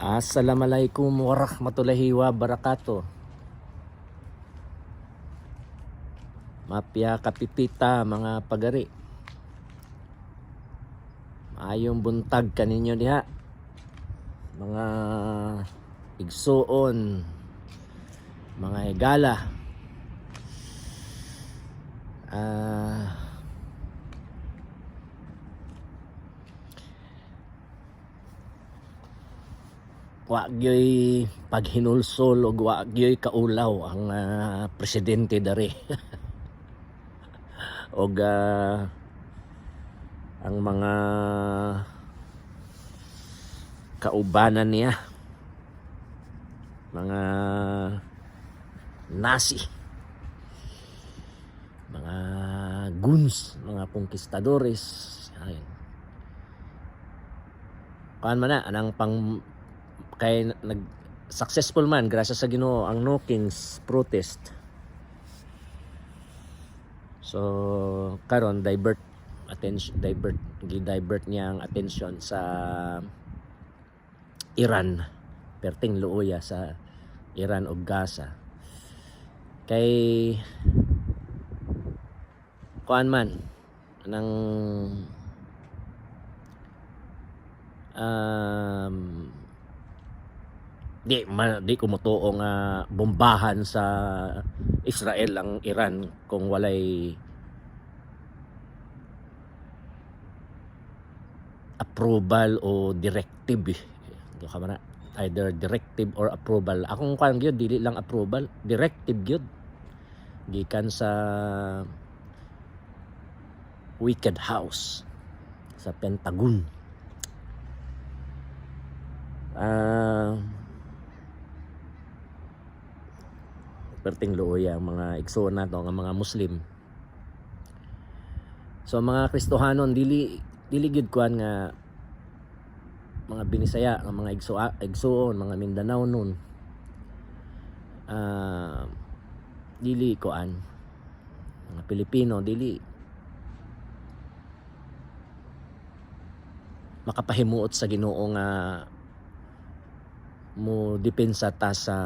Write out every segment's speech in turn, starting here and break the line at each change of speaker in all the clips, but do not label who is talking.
Assalamualaikum warahmatullahi wabarakatuh. Mapya kapipita mga pagari. Maayong buntag kaninyo diha. Mga igsuon, mga higala. Wa gyoy paghinulsol o wa gyoy kaulaw ang presidente dari. Og ang mga kaubanan niya, mga Nazi, mga guns, mga conquistadores. Ayun. Kuan man na anang pang kay nag successful man grasya sa Ginoo ang No Kings protest. So karon divert niya ang attention sa Iran, perting luoya sa Iran ug Gaza. Kay kuan man nang di ko motuo nga bombahan sa Israel ang Iran kung walay approval o directive. Either directive or approval. Akong kuan gyud dili lang approval, directive gyud gikan sa Wicked House sa Pentagon. Perting luoy ang mga igsoon nato nga mga Muslim. So mga Kristohanon dili gyud kuan nga mga Binisaya, ang mga igsoon, mga Mindanao nun. Dili kuan mga Pilipino dili makapahimuot sa Ginoo nga mo depensa ta sa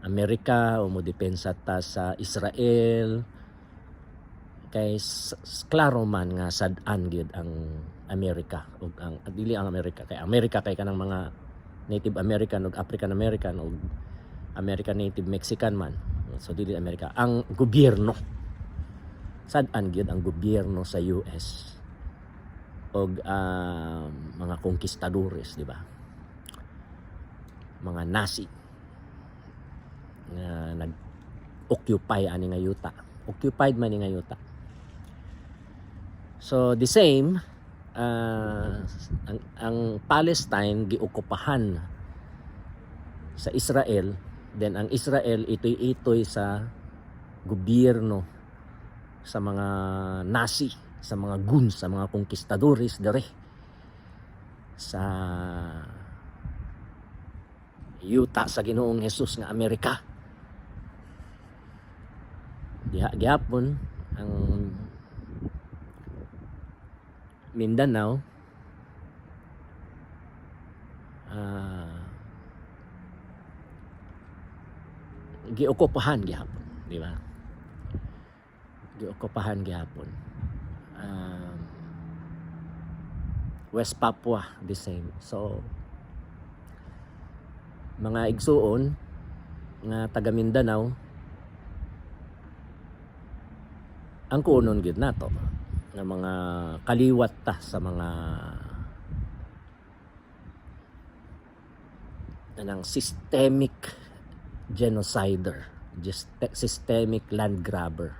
Amerika o mo depensa ta sa Israel. Kay klaro man nga sad-an gyud ang Amerika ug ang dili ang Amerika kay kanang mga Native American ug African American ug American Native Mexican man. So dili Amerika ang gobyerno. Sad-an gyud ang gobyerno sa US og mga conquistadores, di ba? Mga Nazi nga nag-occupy ani nga yuta. Occupied man ni nga yuta. So the same ang Palestine giokupahan sa Israel, then ang Israel itoy sa gobyerno sa mga Nazi, sa mga guns, sa mga conquistadores dere sa yuta sa Ginoong Hesus nga Amerika. Gihapon ang Mindanao giokupahan gihapon, di ba? Giokupahan gihapon. West Papua the same. So mga igsuon nga taga Mindanao ang kuonon gyud nato nga mga kaliwat ta sa mga anang systemic genocider, systemic land grabber.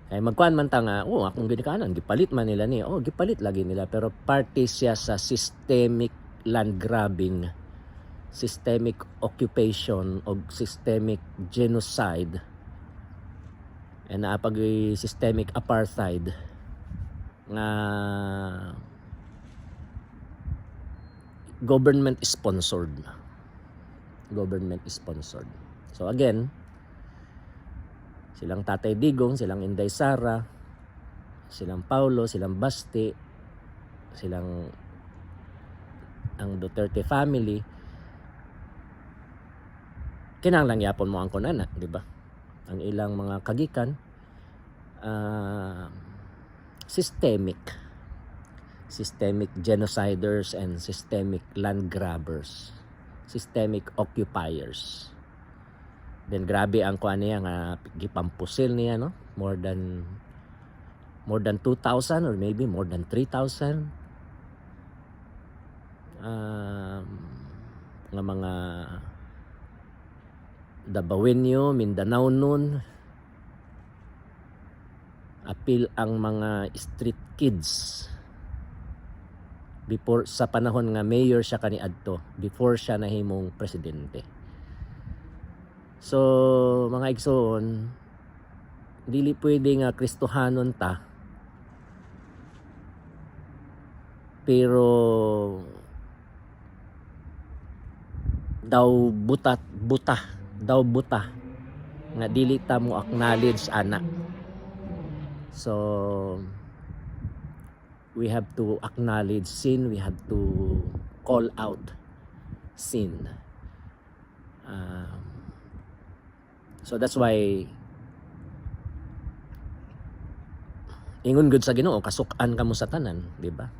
Kay magkuan man ta nga, akong ginikanan gipalit man nila ni. Gipalit lagi nila pero parte siya sa systemic land grabbing, systemic occupation o systemic genocide. And naapag systemic apartheid nga government sponsored. So again, silang Tatay Digong, silang Inday Sara, silang Paulo, silang Basti, silang ang Duterte family, kinahanglan yapon mo ang kunana, di ba? Ang ilang mga kagikan, systemic genociders and systemic land grabbers, systemic occupiers. Then grabe ang kuan niya nga gipampusil niya, no? More than 2,000 or maybe more than 3,000 nga mga Dabawenyo, Mindanao nun. Apil ang mga street kids before sa panahon nga mayor siya kaniadto, before siya nahimong presidente. So mga igsoon, dili pwede nga Kristohanon ta, pero daw buta nga dili ta mo acknowledge ana. So we have to acknowledge sin, we have to call out sin. So that's why ingon gud sa Ginoo, kasukan kamo sa tanan, di ba?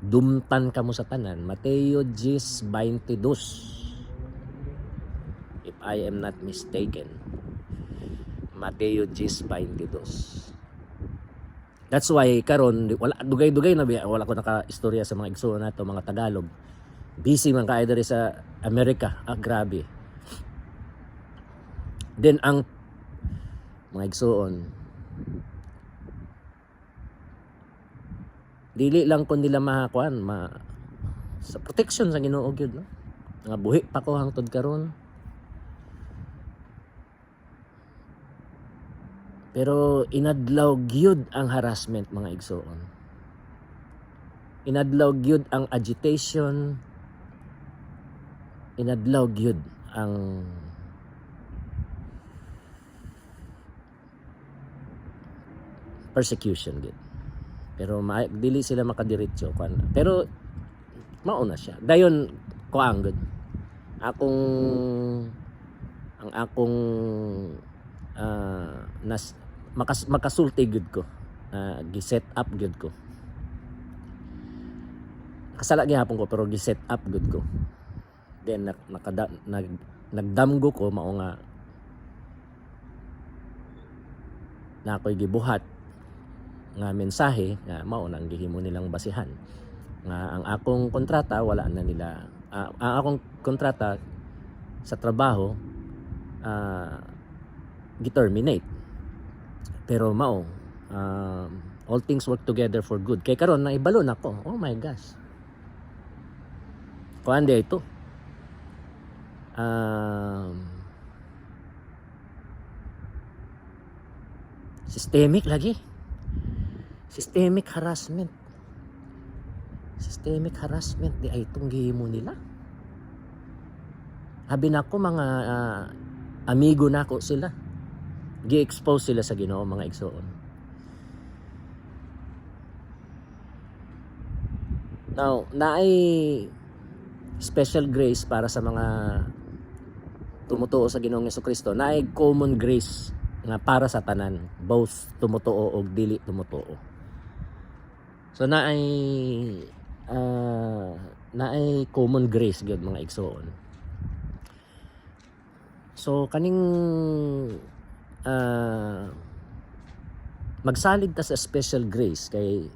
Dumtan kamo sa tanan. Mateo 10:22. If I am not mistaken. Mateo 10:22. That's why karon wala dugay-dugay na wala ko naka-istorya sa mga igsoon nato, mga Tagalog. Busy man kay diri sa Amerika. Grabe. Then ang mga igsoon, dili lang kun nila mahakuan sa protection sa Ginoo gyud, no? Nga buhi pa ko hangtod karon. Pero inadlaw gyud ang harassment, mga igsoon. Inadlaw gyud ang agitation. Inadlaw gyud ang persecution gyud. Pero dili sila makadiretso kan. Pero mao na siya. Dayon ko ang good. Akong makasulti gud ko. Gi-set up gud ko. Kasala gihapon ko pero gi-set up gud ko. Then nagdamgo ko mao nga na ako'y gibuhat nga mensahe nga mao nang gihimo nilang basihan nga ang akong kontrata wala na nila, ang akong kontrata sa trabaho gi-terminate. Pero mao all things work together for good. Kay karon naibalon ako. Oh my gosh. Kuande ito. Systemic lagi. Systemic harassment. Systemic harassment di ay itong gihimo nila. Habi na ko mga amigo na ko sila. Gi-expose sila sa Ginoo, mga igsoon. Now, naay special grace para sa mga tumutuo sa Ginoong Jesucristo. Naay common grace nga para sa tanan, both tumutuo o dili tumutuo. So naay common grace gyud, mga igsoon. So kaning magsalig ta sa special grace kay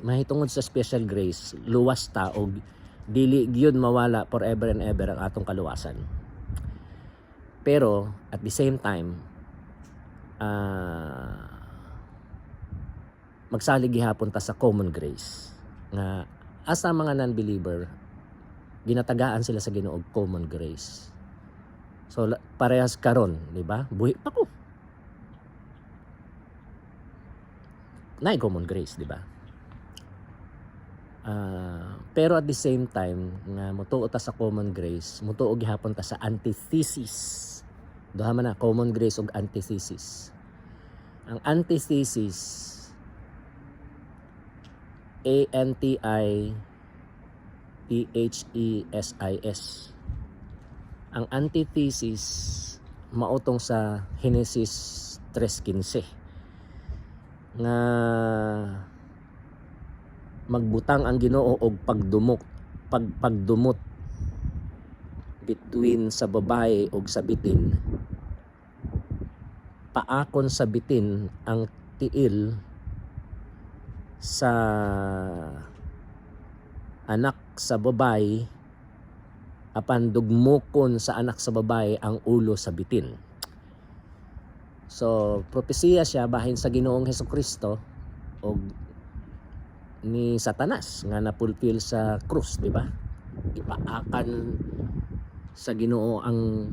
mahitungod sa special grace, luwas ta og dili gyud mawala forever and ever ang atong kaluwasan. Pero at the same time magsalig gihapon ta sa common grace nga asa mga non-believer ginatagaan sila sa Ginoo og common grace. So parehas karon, di ba? Buhi pa ko. Naay common grace, di ba? Pero at the same time nga mutuo ta sa common grace, mutuo gihapon ta sa antithesis. Duha man na common grace ug antithesis. Ang antithesis, thesis. Ang antithesis mautong sa Genesis 3:15 nga magbutang ang Ginoo og pagdumot between sa babae ug sa bitin, paakon sa bitin ang tiil sa anak sa babae, apan dugmokon sa anak sa babae ang ulo sa bitin. So propesiya siya bahin sa Ginoong Hesukristo og ni Satanas nga napulpil sa krus, di ba? Ipaakan sa Ginoo ang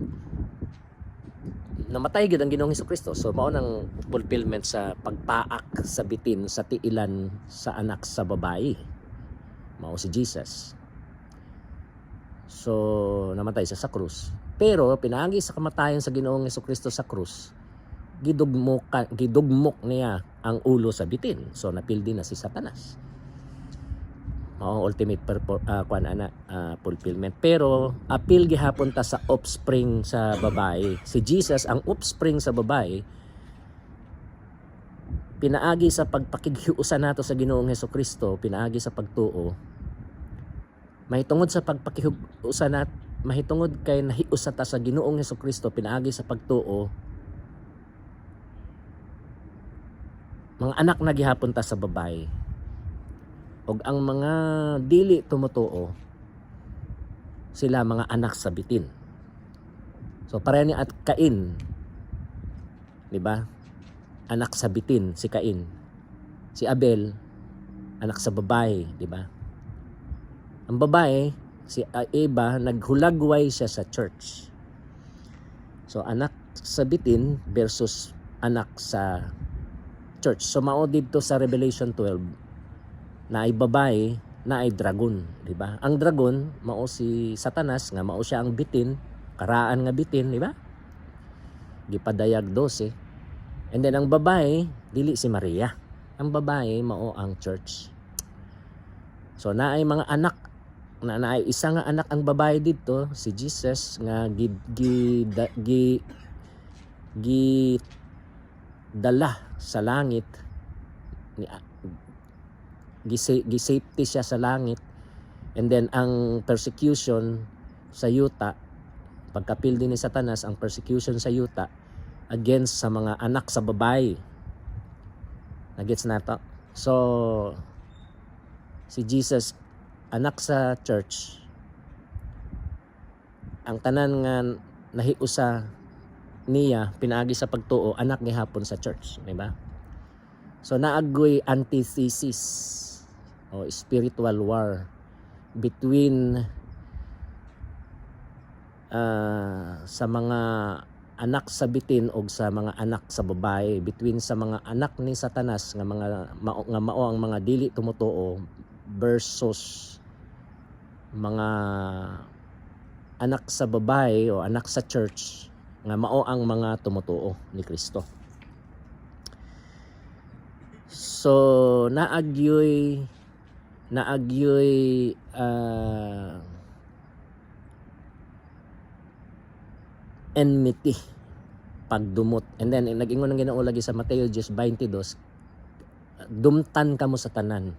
namatay gid ang Ginoong Hesukristo. So mao nang fulfillment sa pagpaak sa bitin sa tiilan sa anak sa babae. Mao si Jesus. So namatay siya sa krus. Pero pinaagi sa kamatayan sa Ginoong Hesukristo sa krus, gidugmok niya ang ulo sa bitin. So napildi na si Satanas. Mao ultimate fulfillment. Pero apil gihapon ta sa offspring sa babae. Si Jesus ang offspring sa babae. Pinaagi sa pagpakighiusa nato sa Ginoong Hesukristo, pinaagi sa pagtuo. Mahitungod sa pagpakihusa nat, mahitungod kay nahiusa ta sa Ginoong Hesukristo, pinaagi sa pagtuo. Mga anak na gihapon ta sa babae. Og ang mga dili tumutuo, sila mga anak sa bitin. So pareha ni at Cain, di ba? Anak sa bitin si Cain. Si Abel, anak sa babae, di ba? Ang babae, si Eva, naghulagway siya sa church. So anak sa bitin versus anak sa church. So mao dito sa Revelation 12 na ay babae, na ay dragon, di ba? Ang dragon mao si Satanas, nga mao siya ang bitin, karaan nga bitin, di ba? Gipadayag 12. And then ang babae, dili si Maria. Ang babae mao ang church. So naay mga anak, naay isa nga anak ang babae dito, si Jesus nga dala sa langit, gisafety siya sa langit. And then ang persecution sa yuta, pagkapil din ni Satanas, ang persecution sa yuta against sa mga anak sa babae. Nagets nato? So si Jesus anak sa church, ang tanan nga nahiusa niya pinaagi sa pagtuo, anak gihapon sa church, di ba? So naagoy antithesis o spiritual war between sa mga anak sa bitin o sa mga anak sa babae, between sa mga anak ni Satanas nga mao ang mga dili tumutuo versus mga anak sa babae o anak sa church nga mao ang mga tumutuo ni Kristo. So naagyoy enmity, pagdumot. And then nag-ingon ang Ginoo lagi sa Mateo 10:22, dumtan kamo sa tanan,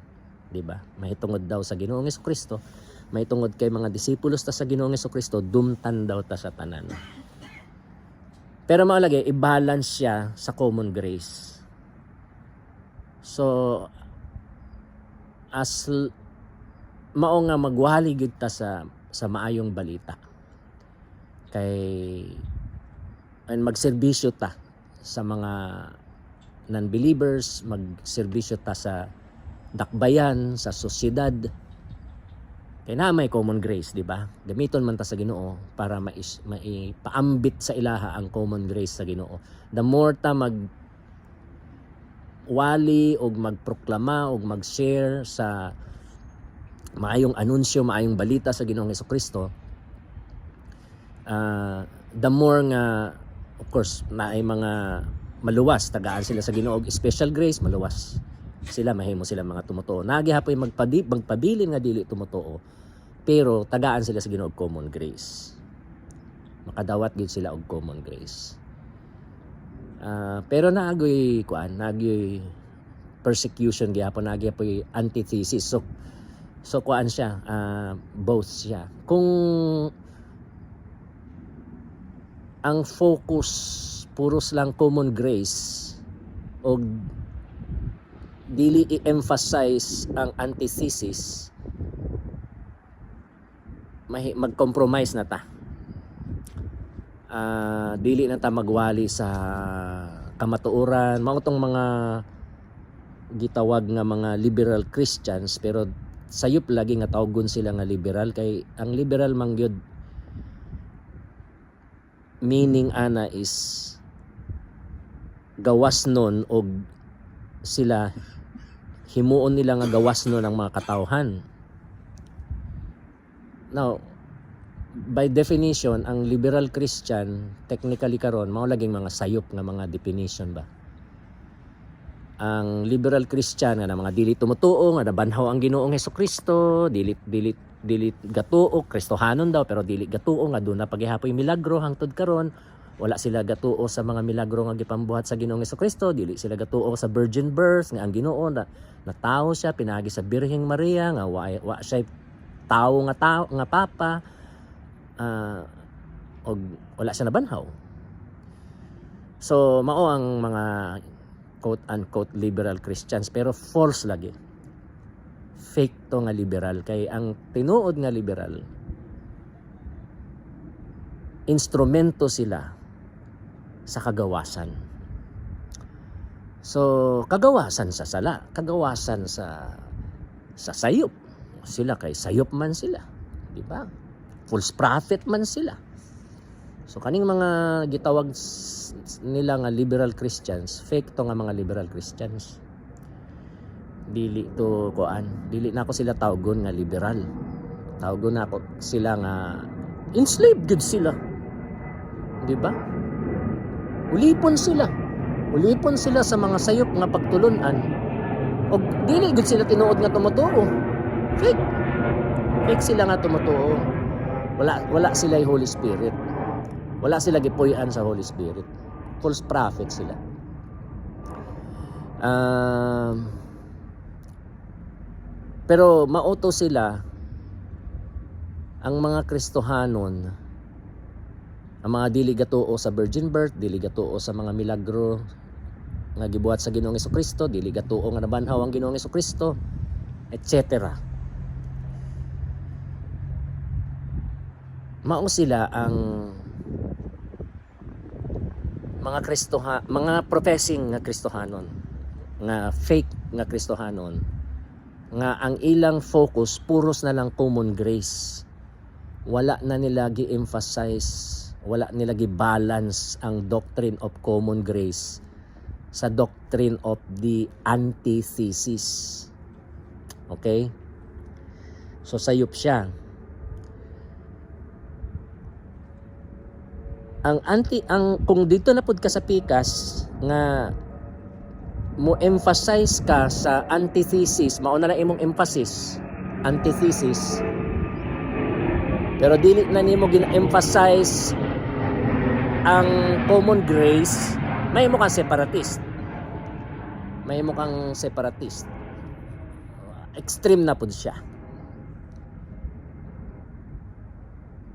di ba? Mahitungod daw sa Ginoong Hesukristo, mahitungod kay mga disipulos ta sa Ginoong Hesukristo, dumtan daw ta sa tanan. Pero mao lagi i-balance siya sa common grace. So as mao nga magwali gid ta sa maayong balita, kay magserbisyo ta sa mga non-believers, magserbisyo ta sa dakbayan, sa sosyedad. Kay na may common grace, di ba? Gamiton man ta sa Ginoo para maipaambit sa ilaha ang common grace sa Ginoo. The more ta wali og magproklama og mag-share sa maayong anunsyo, maayong balita sa Ginoong Hesukristo, the more nga, of course, naay mga maluwas, tagaan sila sa Ginoo og special grace, maluwas sila, mahimo sila mga tumutuo. Nagihapoy magpabilin nga dili tumutuo, pero tagaan sila sa Ginoo og common grace. Makadawat gid sila og common grace. Pero naagoy persecution gyapon, nagyapoy antithesis. So kuan siya, both siya. Kung ang focus puros lang common grace o dili i-emphasize ang antithesis, mag-compromise na ta. Dili na ta magwali sa kamatuoran. Mao tong mga gitawag nga mga liberal Christians, pero sayop lagi nga tawgon sila nga liberal, kay ang liberal man gyud meaning ana is gawas nun og sila himuon nila nga gawas nun ang mga katawhan. Now, by definition, ang liberal Christian technically karon mao laging mga sayop nga mga definition ba. Ang liberal Christian nga mga dili tumutuo nga nabanhaw ang Ginoong Hesukristo, dili gatuo, Kristohanon daw pero dili gatuo nga doon na paghihapoy milagro hangtod karon. Wala sila gatuo sa mga milagro nga gipambuhat sa Ginoong Hesukristo, dili sila gatuo sa virgin birth nga ang Ginoo na tao siya pinagi sa Birheng Maria nga wa siya tao nga papa, og wala siya nabanhaw. So mao ang mga quote-unquote liberal Christians, pero false lagi. Fake to nga liberal, kay ang tinuod nga liberal instrumento sila sa kagawasan. So kagawasan sa sala, kagawasan sa sayop. Sila kay sayop man sila, di ba? False prophet man sila. So kaning mga gitawag nila nga liberal Christians, fake to nga mga liberal Christians. Dili na ako sila tawgon nga liberal. Tawgon na ako sila nga enslaved gud sila. Di ba? Ulipon sila sa mga sayop nga pagtulunan. Og dili gud sila tinuod nga tumutuo. Fake sila nga tumutuo. Wala sila yung Holy Spirit. Wala sila gipuy-an sa Holy Spirit. False prophet sila. Pero mauto sila ang mga Kristohanon, ang mga dili gatuo sa virgin birth, dili gatuo sa mga milagro nga gibuhat sa Ginoong Hesukristo, dili gatuo nga nabanhaw ang Ginoong Hesukristo, etc. Mao sila ang mga professing nga Kristohanon, nga fake nga Kristohanon, nga ang ilang focus puros na lang common grace. Wala na nila gi-emphasize, wala nila gi-balance ang doctrine of common grace sa doctrine of the antithesis. Okay? So sayop siya. Kung dito na pud ka sa pikas nga mo emphasize ka sa antithesis, mao na imong emphasis, antithesis. Pero dili na nimo gina-emphasize ang common grace, may mo kang separatist. Extreme na pud siya.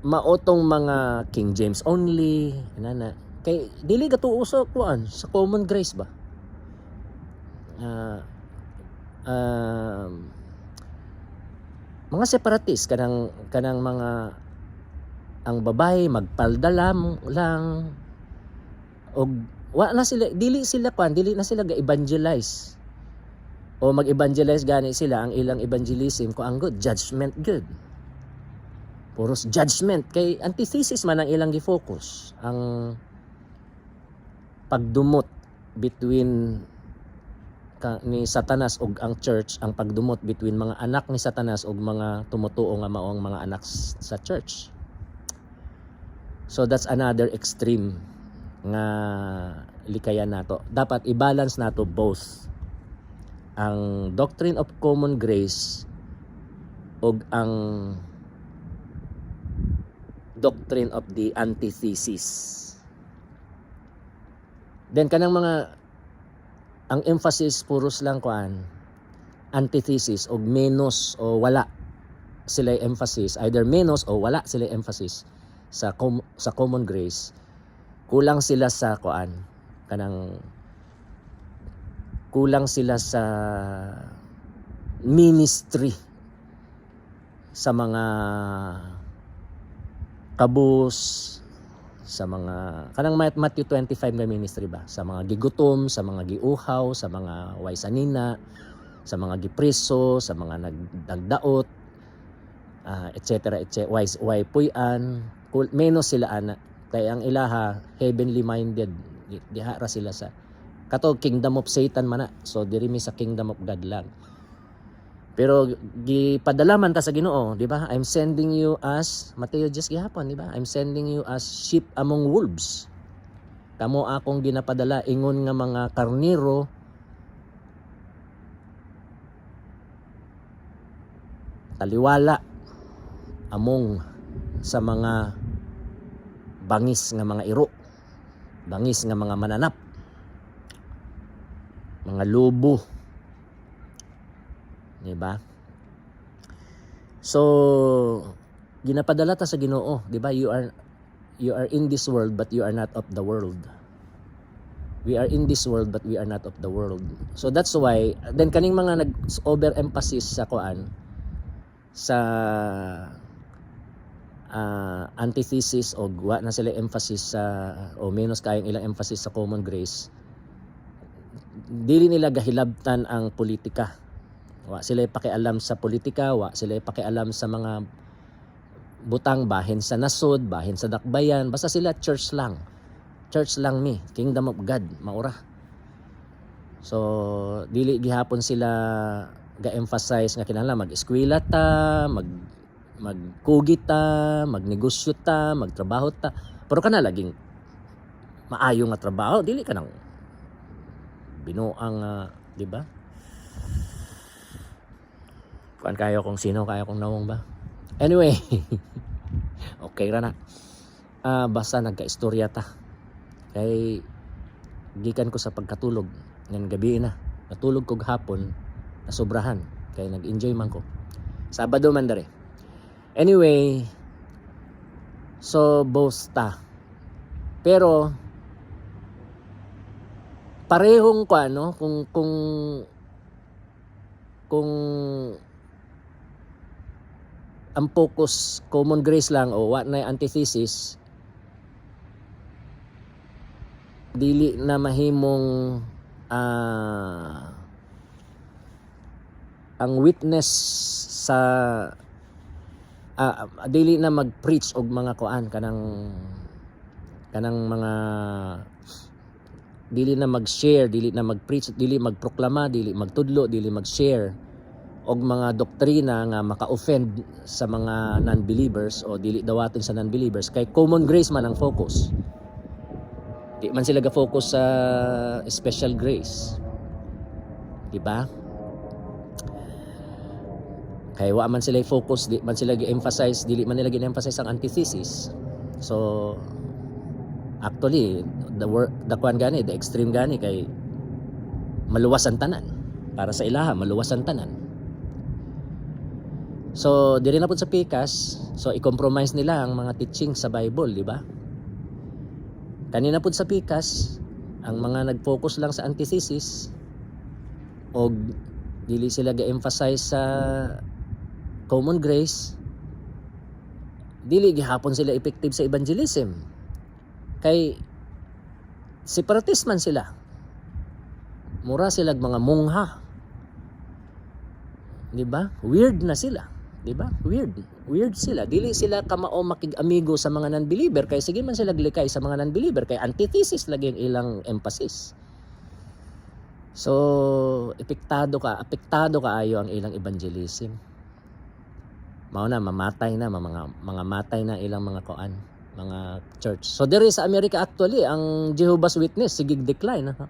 Maotong mga King James only, nana. Kay dili gatuo sa kuan, sa common grace ba? Mga separatist kanang mga ang babae magpaldalam lang og wala sila, dili na sila ga-evangelize o mag-evangelize gani sila. Ang ilang evangelism ko ang good judgment good, puros judgment, kay antithesis man ang ilang gi-focus, ang pagdumot between ni Satanas ug ang church, ang pagdumot between mga anak ni Satanas ug mga tumutuo nga maong mga anak sa church. So that's another extreme nga likayan nato. Dapat i-balance nato both ang doctrine of common grace ug ang doctrine of the antithesis. Then kanang mga ang emphasis puros lang kuan antithesis o menos o wala sila emphasis, either menos o wala sila emphasis sa common grace. Kulang sila sa kuan kanang kulang sila sa ministry sa mga kabus, sa mga kanang Matthew 25 nga ministry ba, sa mga gigutom, sa mga giuhaw, sa mga way sanina, sa mga gipreso, sa mga nagdaot, etc. Way puyan, menos sila ana kay ang ilaha heavenly minded, diha ra sila sa kato kingdom of Satan man na. So diri mi sa kingdom of God lang. Pero gipadala man ta sa Ginoo, di ba? I'm sending you as Mateo just gihapon, di ba? I'm sending you as sheep among wolves. Kamo akong ginapadala ingon nga mga karniro taliwala among sa mga bangis nga mga iro, bangis nga mga mananap, mga lobo, di ba? So ginapadala ta sa Ginoo, di ba? You are in this world but you are not of the world. We are in this world but we are not of the world. So that's why then kaning mga nag-overemphasis sa kuan sa antithesis o wa na sila emphasis sa o menos kayong ilang emphasis sa common grace, dili nila gahilabtan ang politika. Wa sila pakialam sa politika, wa sila pakialam sa mga butang bahin sa nasod, bahin sa dakbayan, basta sila church lang. Church lang mi, kingdom of God, maura. So dili gihapon sila ga-emphasize nga kinahanglan mag-eskwela ta, magkugit ta, magnegosyo ta, magtrabaho ta. Pero kana laging maayo nga trabaho, dili ka nang binuang di ba? Kuan kayo kung sino kayo kung nawong ba. Anyway, okay ra na. Basta nagka-istorya ta. Kay gikan ko sa pagkatulog ng gabi na. Natulog ko hapon, nasobrahan. Kay nag-enjoy man ko. Sabado man dere. Anyway, so both ta. Pero parehong ko ano kung ang focus common grace lang o what na antithesis, dili na mahimong ang witness sa dili na mag-preach og mga kuan kanang mga dili na mag-share, dili na mag-preach, dili magproklama, dili magtudlo, dili mag-share og mga doktrina nga maka-offend sa mga non-believers o dili dawaton sa non-believers. Kay common grace man ang focus. Di man sila ga-focus sa special grace. Di ba? Kay wa man sila focus, di man sila gi-emphasize, dili man nila gi-emphasize ang antithesis. So actually the kwan gani, the extreme gani kay maluwas ang tanan. Para sa ilaha maluwas ang tanan. So diri na pud sa pikas, so i-compromise nila ang mga teaching sa Bible, di ba? Kanina pud sa pikas, ang mga nag-focus lang sa antithesis o dili sila ga-emphasize sa common grace, dili gihapon sila effective sa evangelism. Kay separatist man sila. Mura sila mga mungha. Di ba? Weird na sila. Di ba? Weird sila. Dili sila kamao makig-amigo sa mga non-believer kay sige man sila glikay sa mga non-believer kay antithesis lagi ang ilang emphasis. So, apektado kaayo ang ilang evangelism. Mao na mamatay na mga matay na ilang mga koan, mga church. So diri sa Amerika actually ang Jehovah's Witness sigig decline ha.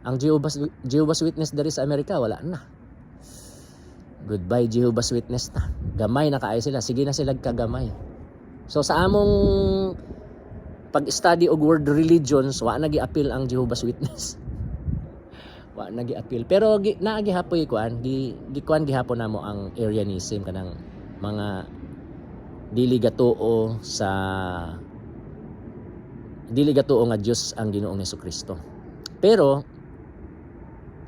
Ang Jehovah's Witness diri sa Amerika wala na. Goodbye Jehovah's Witness na. Gamay na kaayo sila. Sige na sila kagamay. So sa among pag-study og world religions, wa na gi-appeal ang Jehovah's Witness. Wa na gi-appeal. Pero naagihapoy kuan, gikuan gihapon namo ang Arianism kanang mga dili gatuo nga Dios ang Ginoong Hesukristo. Pero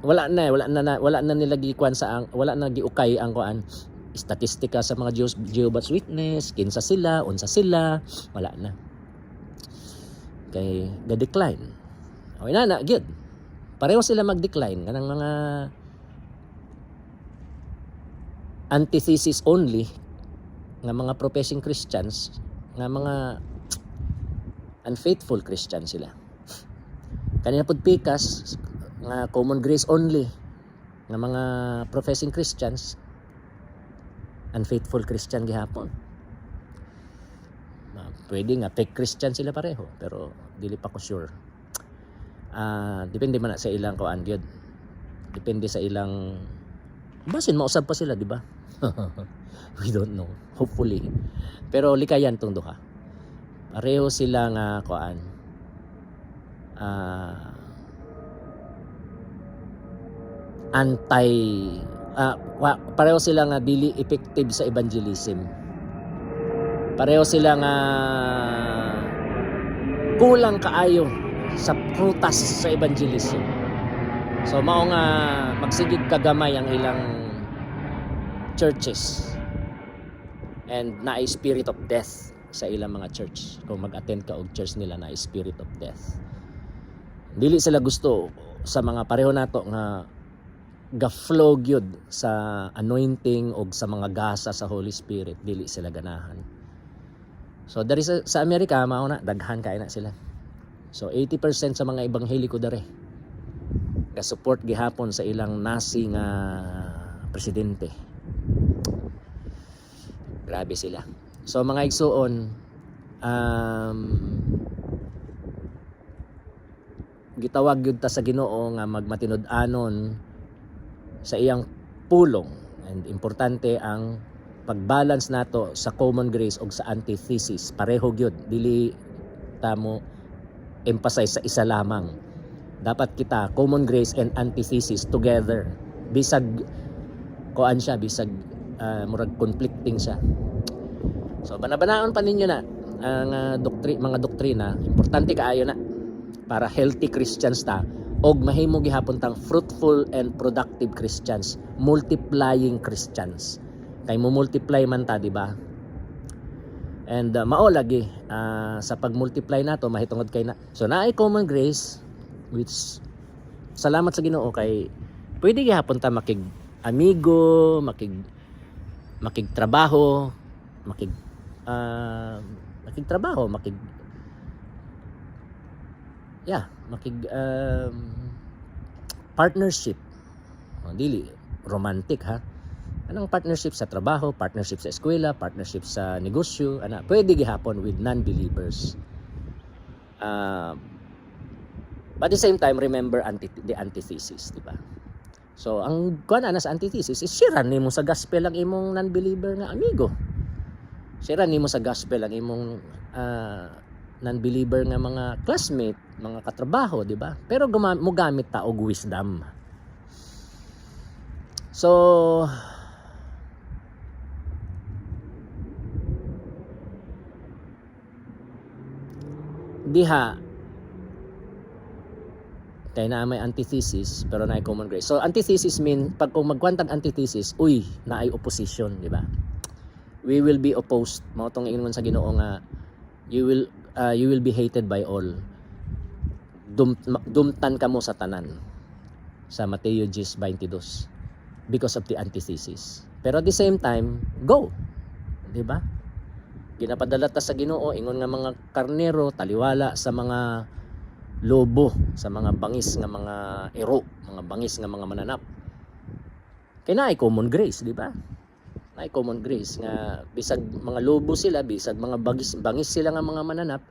wala na nila gikuan wala na giukay ang kuan statistika sa mga Jehovah's Witness, kinsa sila, unsa sila, wala na. Kay ga-decline. Okay na gyud. Pareho sila mag-decline kanang mga antithesis only nga mga professing Christians, nga mga unfaithful Christian sila. Kanina pud pikas nga common grace only nga mga professing Christians, unfaithful Christian gihapon. Pwede nga fake Christian sila pareho, pero dili pa ko sure. Depende man na sa ilang kuan gyud. Depende sa ilang basin mausab pa sila, di ba? We don't know. Hopefully. Pero likayan tong duha. Pareho sila nga kuan. Pareho sila nga dili effective sa evangelism. Pareho sila nga kulang kaayo sa prutas sa evangelism. So mao nga magsigig kagamay ang ilang churches and naay spirit of death sa ilang mga church. Kung mag-attend ka og church nila naay spirit of death. Dili sila gusto sa mga pareho nato nga ga-flow gyud sa anointing og sa mga gasa sa Holy Spirit, dili sila ganahan. So dari sa Amerika mao na daghan kay na sila. So 80% sa mga ebangheliko dere ga support gihapon sa ilang Nazi nga presidente. Grabe sila. So mga igsuon, gitawag gyud ta sa Ginoo nga magmatinud-anon sa iyang pulong, and importante ang pag-balance nato sa common grace o sa antithesis. Pareho gyud, dili ta mo emphasize sa isa lamang. Dapat kita common grace and antithesis together. Bisag kuan siya, bisag murag conflicting siya. So banabanaon pa ninyo na ang mga doktrina, importante kaayo na para healthy Christians ta og mahimo gihapon tang fruitful and productive Christians, multiplying Christians. Kay mo multiply man ta, di ba? And mao lagi sa pag-multiply nato mahitungod kay na. So naay common grace, which salamat sa Ginoo kay pwede gihapon ta makig amigo, makigtrabaho, makigtrabaho, partnership. Dili romantic ha. Anong partnership sa trabaho, partnership sa eskwela, partnership sa negosyo, pwede gihapon with non-believers. But at the same time, remember the antithesis, di ba? So, ang kuan sa antithesis is siran nimo sa gospel ang imong non-believer nga amigo. Siran nimo sa gospel ang imong non-believer nga mga classmate, mga katrabaho, di ba? Pero gamit ta og wisdom. So, diha kay na may antithesis pero naay common grace. So antithesis mean pag kung magkwantag antithesis, naay opposition, di ba? We will be opposed. Mao tong ingon sa Ginoo nga you will be hated by all. Dumtan kamo sa tanan. Sa Mateo 10:22 because of the antithesis. Pero at the same time, go. Di ba? Ginapadala ta sa Ginoo ingon nga mga karnero taliwala sa mga lobo, sa mga bangis nga mga ero, mga bangis nga mga mananap. Kaya naay common grace, di ba? Naay common grace nga bisag mga lobo sila, bisag mga bangis sila nga mga mananap,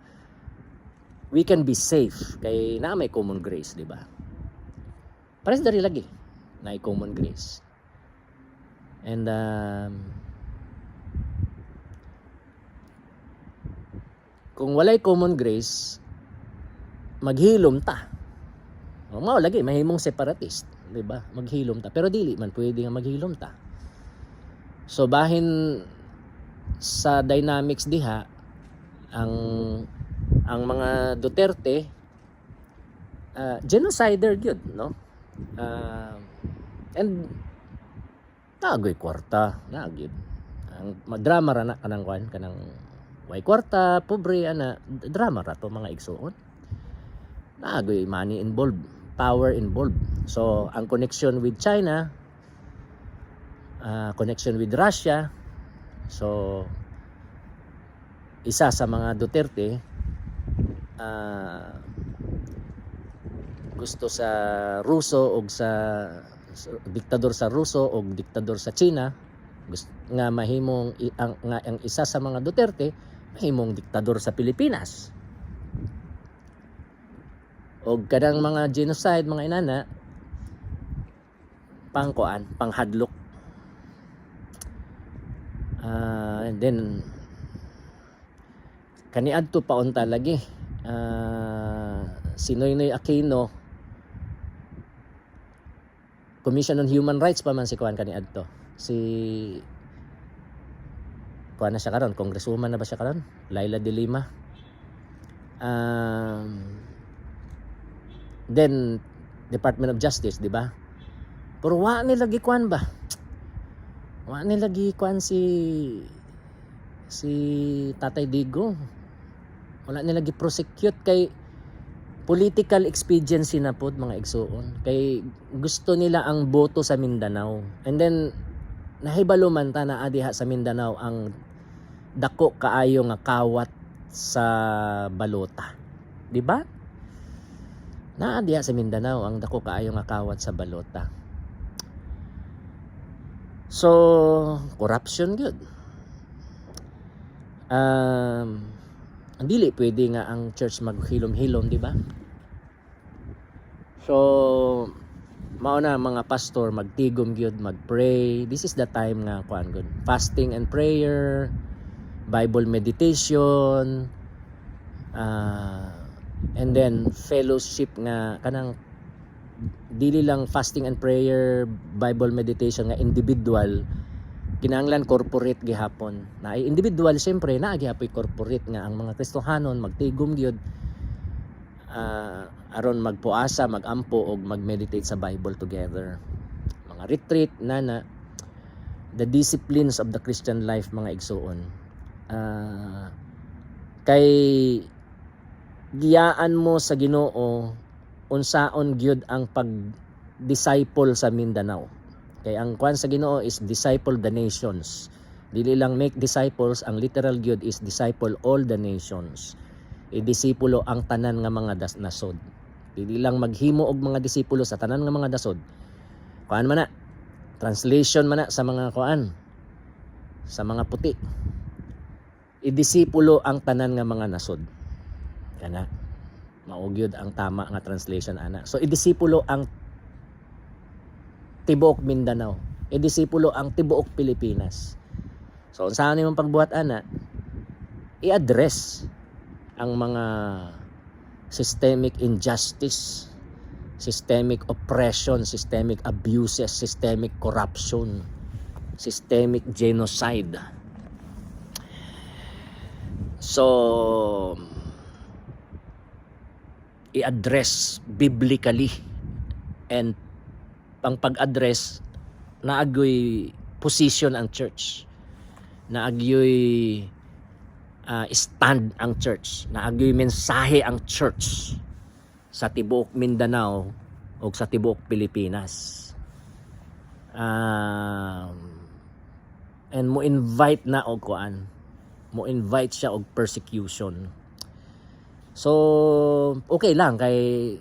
we can be safe kay na may common grace, di ba? Pares dari lagi naay common grace. And kung walay common grace, maghilom ta. Mao lagi mahimong separatist, di ba? Maghilom ta, pero dili man pwede nga maghilom ta. So bahin sa dynamics diha, ang mga Duterte genocider gyud, no? And nagoy kwarta na gyud. Ang drama ra na kanang kwan, kanang way kwarta, pobre ana, drama ra to mga igsuon. Nagoy money involved, power involved. So ang connection with China, connection with Russia, so isa sa mga Duterte gusto sa Ruso o sa diktador sa Ruso o diktador sa China, gusto nga mahimong ang isa sa mga Duterte mahimong diktador sa Pilipinas. O kadang mga genocide, mga inana, pangkuan, panghadlok. And then kaniadto paunta lagi si Noynoy Aquino, Commission on Human Rights pa man si kuan kaniadto. Si kuan na siya karon, congresswoman na ba siya karon? Laila de Lima. Then Department of Justice, di ba? Pero wa nila gikuan ba? Wa nila gikuan si Tatay Digo. Wala nila gi-prosecute kay political expediency na pod mga igsuon. Kay gusto nila ang boto sa Mindanao. And then nahibalo man ta na adiha sa Mindanao ang dako kaayo nga kawat sa balota. Di ba? Na adiha sa Mindanao ang dako kaayo nga kawat sa balota. So corruption gyud. Ang dili pwede nga ang church maghilom-hilom, di ba? So mao na mga pastor magtigom gyud, magpray. This is the time nga kuan gud. Fasting and prayer, Bible meditation, and then fellowship nga kanang dili lang fasting and prayer, Bible meditation nga individual, kinahanglan corporate gihapon. Na individual syempre naa gihapoy corporate nga ang mga Kristohanon magtigom gyud aron magpuasa, magampo og magmeditate sa Bible together. Mga retreat na the disciplines of the Christian life mga igsuon. Kay giyaan mo sa Ginoo unsaon gyud ang pag-disciple sa Mindanao. Kay ang kwan sa Ginoo is disciple the nations. Dili lang make disciples, ang literal gyud is disciple all the nations. Disipulo ang tanan nga mga nasod. Dili lang maghimo og mga disipulo sa tanan nga mga nasod. Kuan man na, translation man na sa mga kuan, sa mga puti. Idisipulo ang tanan nga mga nasod. Kana mao gyud ang tama nga translation ana. So idisipulo ang tibuok Mindanao, idisipulo ang tibuok Pilipinas. So unsaon nimong pagbuhat ana? I-address ang mga systemic injustice, systemic oppression, systemic abuses, systemic corruption, systemic genocide. So i-address biblically, and pang pag-address naagoy position ang church, naagoy stand ang church, naagoy mensahe ang church sa tibuok Mindanao o sa tibuok Pilipinas. And mo invite na og kuan, mo invite siya og persecution. So okay lang kay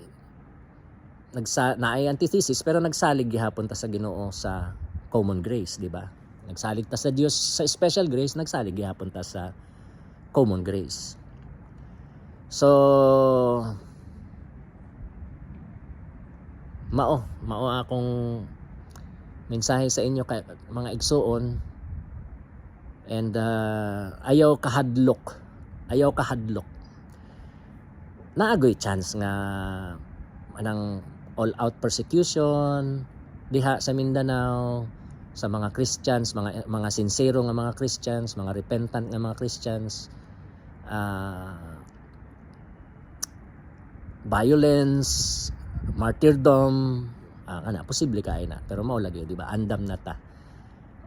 naay antithesis pero nagsalig gihapon ta sa Ginoo sa common grace, di ba? Nagsalig ta sa Dios sa special grace, nagsalig gihapon ta sa common grace. So mao akong mensahe sa inyo kay mga igsuon, and ayaw kahadlok naagoy chance nga anang all out persecution diha sa Mindanao sa mga Christians, mga sincero nga mga Christians, mga repentant nga mga Christians, violence, martyrdom, posible kay na, pero mao lagi di ba, andam na ta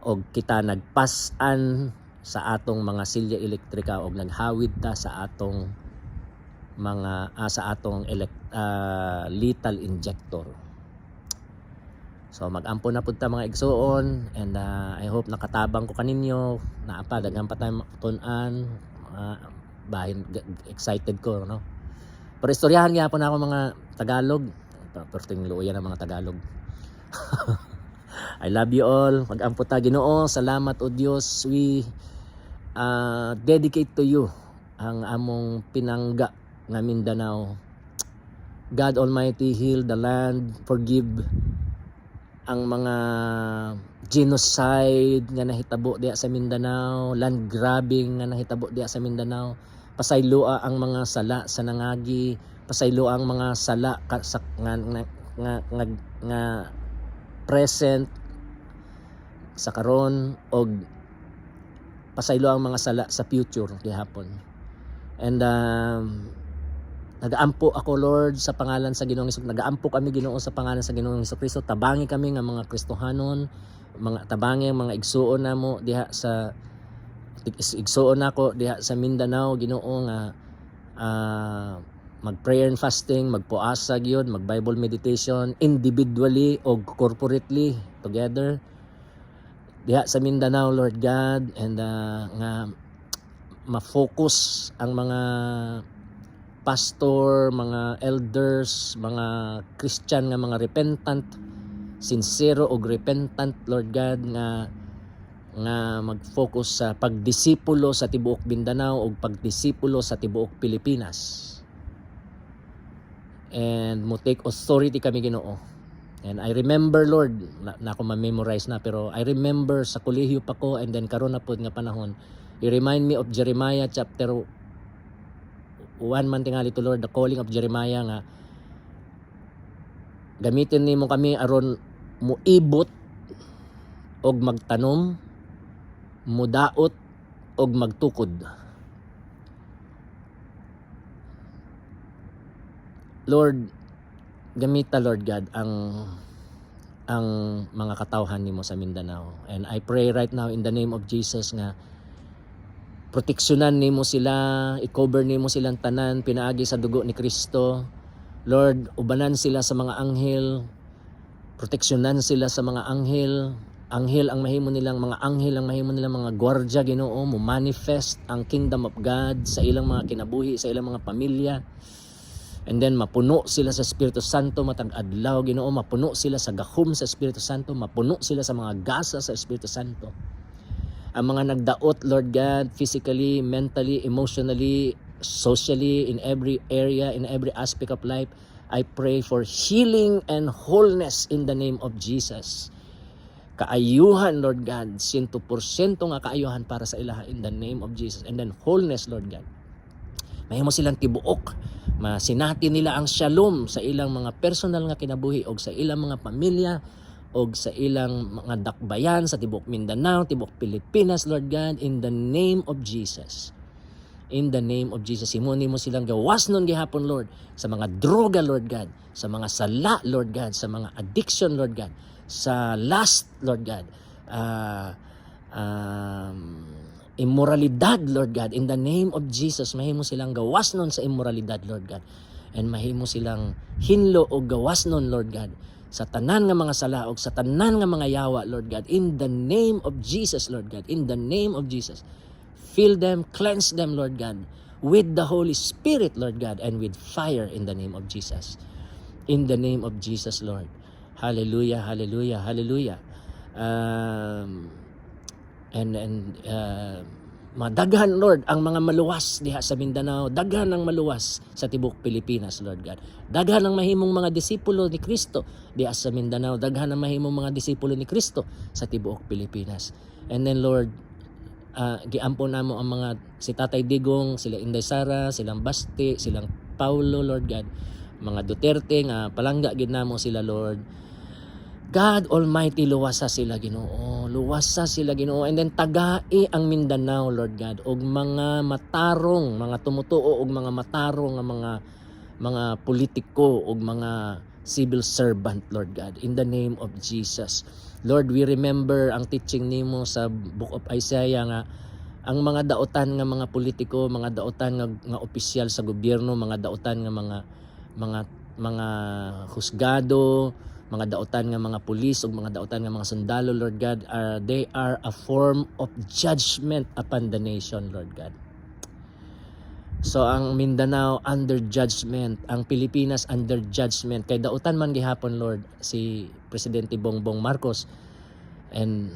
og kita nagpasan sa atong mga silya elektrika og naghawid ta sa atong mga lethal injector. So mag-ampo na pud ta mga igsuon, and I hope nakatabang ko kaninyo, naapa daghan pa tayo tun-an, bahin excited ko no. Pero istoryahan gyapon ako mga Tagalog, perting luoyan ang mga Tagalog. I love you all. Mag-ampo ta Ginoo, salamat o Dios. We dedicate to you ang among pinangga nga Mindanao. God Almighty, heal the land, forgive ang mga genocide nga nahitabo diha sa Mindanao, land grabbing nga nahitabo diha sa Mindanao. Pasayloa ang mga sala sa nangagi, pasayloa ang mga sala nga present sa karon, og pasaylo ang mga sala sa future gihapon. And nagaampo ako Lord sa pangalan sa Ginoong Hesus. Nagaampo kami Ginoo sa pangalan sa Ginoong Hesukristo. Tabangi kami nga mga Kristohanon, tabangi ang mga igsuon namo diha sa igsuon nako diha sa Mindanao Ginoo nga mag prayer and fasting, magpuasa gyud, mag Bible meditation individually o corporately together diha sa Mindanao Lord God, and nga ma-focus ang mga pastor, mga elders, mga Christian nga mga repentant, sincero og repentant Lord God, nga mag-focus sa pagdisipulo sa tibuok Mindanao og pagdisipulo sa tibuok Pilipinas. And mo take authority kami Ginoo. And I remember Lord, na ako ma-memorize na, pero I remember sa kolehiyo pa ko, and then karon na pod nga panahon, you remind me of Jeremiah chapter 1 man tingali to Lord, the calling of Jeremiah nga gamitin nimo kami aron muibot og magtanom, mudaot og magtukod. Lord, gamita Lord God ang mga katawhan nimo sa Mindanao, and I pray right now in the name of Jesus nga proteksyonan nimo sila, i-cover nimo silang tanan pinaagi sa dugo ni Kristo. Lord, ubanan sila sa mga anghel, proteksyonan sila sa mga anghel. Anghel ang mahimo nilang mga anghel ang mahimo nilang mga gwardiya Ginoo, mo manifest ang kingdom of God sa ilang mga kinabuhi, sa ilang mga pamilya. And then mapuno sila sa Espiritu Santo matag adlaw Ginoo, mapuno sila sa gahom sa Espiritu Santo, mapuno sila sa mga gasa sa Espiritu Santo. Ang mga nagdaot Lord God, physically, mentally, emotionally, socially, in every area, in every aspect of life, I pray for healing and wholeness in the name of Jesus. Kaayuhan Lord God, 100% nga kaayuhan para sa ilaha in the name of Jesus. And then wholeness Lord God, mahimo silang tibuok, masinati nila ang shalom sa ilang mga personal nga kinabuhi og sa ilang mga pamilya og sa ilang mga dakbayan sa tibuok Mindanao, tibuok Pilipinas Lord God, in the name of Jesus. In the name of Jesus, himuni mo silang gawasnon gihapon Lord sa mga droga Lord God, sa mga sala Lord God, sa mga addiction Lord God, sa lust Lord God, immoralidad Lord God, in the name of Jesus. Mahimo silang gawasnon sa immoralidad Lord God, and mahimo silang hinlo o gawasnon Lord God sa tanan nga mga sala og sa tanan nga mga yawa Lord God, in the name of Jesus Lord God, in the name of Jesus. Fill them, cleanse them Lord God with the Holy Spirit Lord God, and with fire in the name of Jesus. In the name of Jesus Lord. Hallelujah, hallelujah, hallelujah. Madaghan Lord ang mga maluwas diha sa Mindanao, daghan ang maluwas sa tibuok Pilipinas Lord God. Daghan ang mahimong mga disipulo ni Kristo diha sa Mindanao, daghan ang mahimong mga disipulo ni Kristo sa tibuok Pilipinas. And then Lord, giampon namo ang mga si Tatay Digong, sila Inday Sara, silang Basti, silang Paulo, Lord God, mga Duterte nga palangga gid namo sila, Lord. God Almighty, luwasa sila Ginoo, luwasa sila Ginoo, and then tagai ang Mindanao, Lord God, og mga matarong, mga tumutuo og mga matarong nga mga politiko og mga civil servant, Lord God, in the name of Jesus. Lord, we remember ang teaching nimo sa Book of Isaiah nga ang mga daotan nga mga politiko, mga daotan nga opisyal sa gobyerno, mga daotan nga mga husgado, mga daotan nga mga pulis ug mga daotan nga mga sundalo, Lord God, they are a form of judgment upon the nation, Lord God. So ang Mindanao under judgment, ang Pilipinas under judgment, kay daotan man gihapon, Lord, si Presidente Bongbong Marcos. And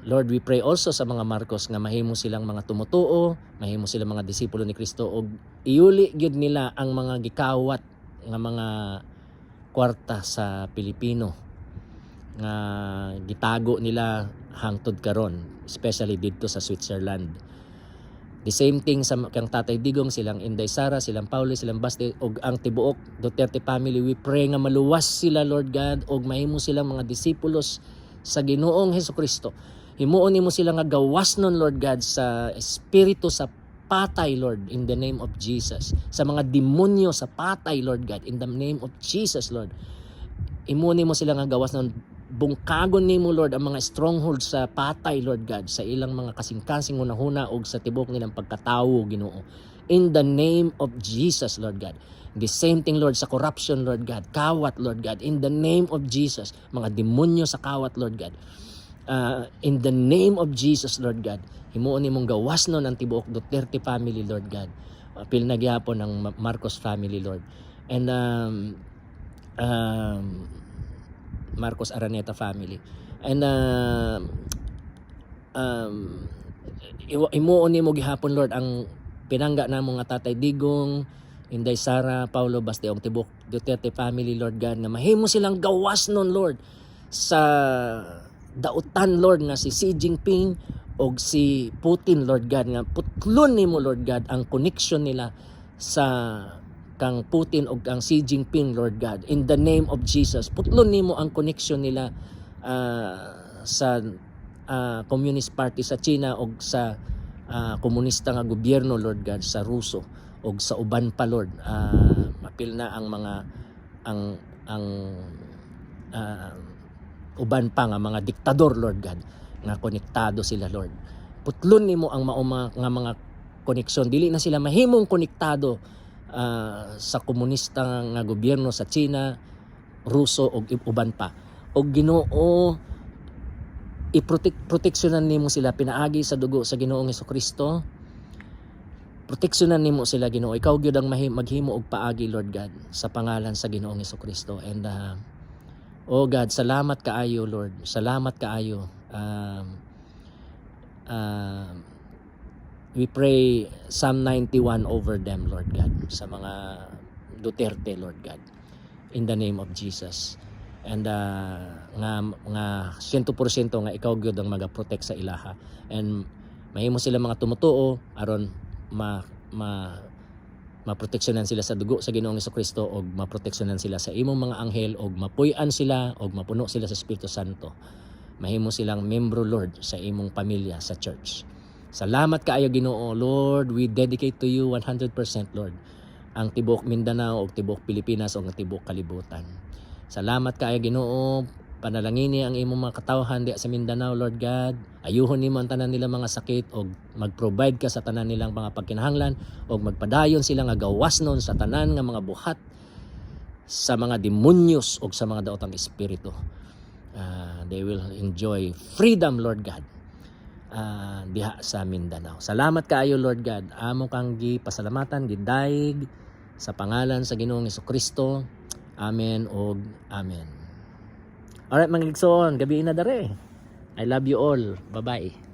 Lord, we pray also sa mga Marcos nga mahimo silang mga tumutuo, mahimo silang mga disipulo ni Kristo, og iuli gyud nila ang mga gikawat nga mga kwarta sa Pilipino nga gitago nila hangtod karon, especially dito sa Switzerland. The same thing sa kang Tatay Digong, silang Inday Sara, silang Pauli, silang Baste, og ang tibuok Duterte family. We pray nga maluwas sila, Lord God, og mahimo silang mga disipulos sa Ginoong Hesukristo. Himuon nimo sila nga gawasnon, Lord God, sa espiritu sa patay, Lord, in the name of Jesus. Sa mga demonyo sa patay, Lord God, in the name of Jesus, Lord. Imuni mo sila nga gawas ng bungkagon nimo, Lord, ang mga stronghold sa patay, Lord God, sa ilang mga kasing-kasing hunahuna og sa tibok nilang pagkatawo, Ginoo. In the name of Jesus, Lord God. The same thing, Lord, sa corruption, Lord God. Kawat, Lord God. In the name of Jesus. Mga demonyo sa kawat, Lord God. In the name of Jesus, Lord God, himuon nimong gawas nun ang tibuok Duterte family, Lord God. Apil na gyapon ng Marcos family, Lord. And Marcos Araneta family. And himuon nimo gihapon, Lord, ang pinangga namo nga Tatay Digong, Inday Sara, Paulo Baste, ang tibuok Duterte family, Lord God, na mahimo silang gawas nun, Lord, sa dautan, Lord, nga si Xi Jinping o si Putin, Lord God, nga putlon nimo, Lord God, ang connection nila sa kang Putin o kang Xi Jinping, Lord God, in the name of Jesus. Putlon nimo ang connection nila sa Communist Party sa China o sa komunista nga gobyerno, Lord God, sa Ruso o sa uban pa, Lord. Mapil na ang mga uban pa nga mga diktador, Lord God, nga konektado sila, Lord. Putlon nimo ang mauma nga mga koneksyon, dili na sila mahimong konektado sa komunista nga gobyerno sa China, Ruso ug uban pa. Og Ginoo, proteksyonan nimo sila pinaagi sa dugo sa Ginoong Hesukristo. Proteksyonan nimo sila, Ginoo. Ikaw gyud ang maghimo og paagi, Lord God, sa pangalan sa Ginoong Hesukristo. And oh God, salamat kaayo, Lord. Salamat kaayo. We pray Psalm 91 over them, Lord God, sa mga Duterte, Lord God, in the name of Jesus. And nga 100% nga ikaw gyud ang magaprotect sa ilaha. And mahimo sila mga tumutuo aron maproteksyonan sila sa dugo sa Ginoong Hesukristo, og maproteksyonan sila sa imong mga anghel, og mapuy-an sila, og mapuno sila sa Espiritu Santo. Mahimo silang membro, Lord, sa imong pamilya sa church. Salamat kaayo, Ginoo. Lord, we dedicate to you 100%, Lord, ang tibuok Mindanao og tibuok Pilipinas og tibuok kalibutan. Salamat kaayo, Ginoo. Panalangini ang imong mga katawhan di sa Mindanao, Lord God. Ayuhon nimo ang tanan nila mga sakit og mag-provide ka sa tanan nilang mga pagkinahanglan og magpadayon sila nga gawasnon sa tanan nga mga buhat sa mga demonyos og sa mga daotang espiritu. They will enjoy freedom, Lord God, diha sa Mindanao. Salamat kaayo, Lord God. Amo kang gipasalamatan, gidaig sa pangalan sa Ginoong Hesukristo. Amen og amen. Alright mga igsoon, gabi na dare. I love you all. Bye-bye.